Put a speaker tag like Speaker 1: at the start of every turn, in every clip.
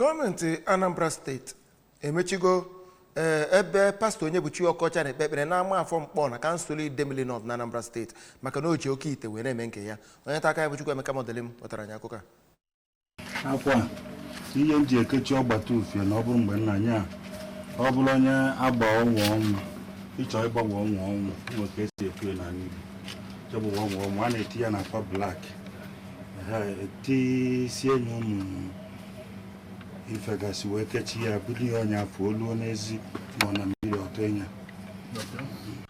Speaker 1: Gọọmenti Anambra steeti emechigo ebe pastọ onye buchi ọkọcha na Ekpere na-ama afọ mkpọ na kansụl Idemili North na Anambra steeti maka na o ji oke ite wee na-eme nke ya. Onye taka ya buchukwu Emeka modelim wetara anyị akụkọ a.
Speaker 2: Akwa ihe m ji ekechi ọgbata ufie na ọ bụrụ mgbe nna anya ọ bụrụ onye agba ọnwụ ọnwụ ịchọ ịgbanwe ọnwụ ọnwụ nwe ka esi ekwe na Igbo jebụ ọnwụ ọnwụ a na-eti ya na akwa blak etisie nye ụmụ ifegasị wee kechi ya buli onye afọ oluo n'ezi ma na mmiri ọtọ ịnya.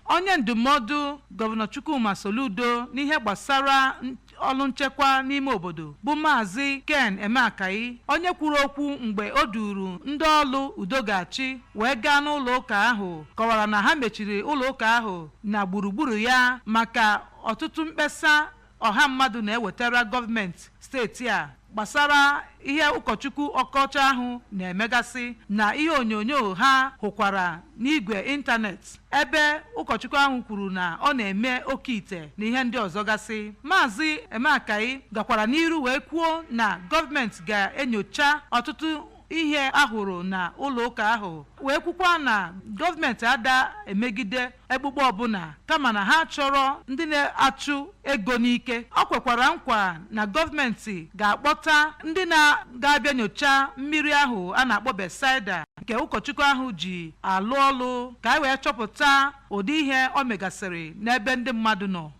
Speaker 3: Onye ndụmọdụ Gọvanọ Chukwuma Soludo n'ihe gbasara ọrụ nchekwa n'ime obodo bụ Maazị Ken Maka onye kwuru okwu mgbe o duru ndị ọrụ udogachi wee gaa n'ụlọ ụka ahụ kọwara na ha mechiri ụlọ ụka ahụ na gburugburu ya maka ọtụtụ mkpesa ọha mmadụ na-ewetara gọọmenti steeti a gbasara ihe ụkọchukwu ọkọchị ahụ na-emegasị na ihe onyonyo ha hụkwara n'igwe ịntanetị ebe ụkọchukwu ahụ kwuru na ọ na-eme oke ite na ihe ndị ọzọ gasị. Maazị Emeka gakwara n'iru wee kwuo na gọọmenti ga-enyocha ọtụtụ ihe ahụrụ na ụlọ ụka ahụ wee kwukwa na gọọmenti ada emegide ekpukpe ọbụla kama na ha chọrọ ndị na-achụ ego n'ike. Ọ kwekwara nkwa na gọọmenti ga-akpọta ndị na-abịa nyocha mmiri ahụ a na-akpọ Besaida nke ụkọchukwu ahụ ji alụ ọlụ ka e wee chọpụta ụdị ihe ọ megasịrị n'ebe ndị mmadụ nọ.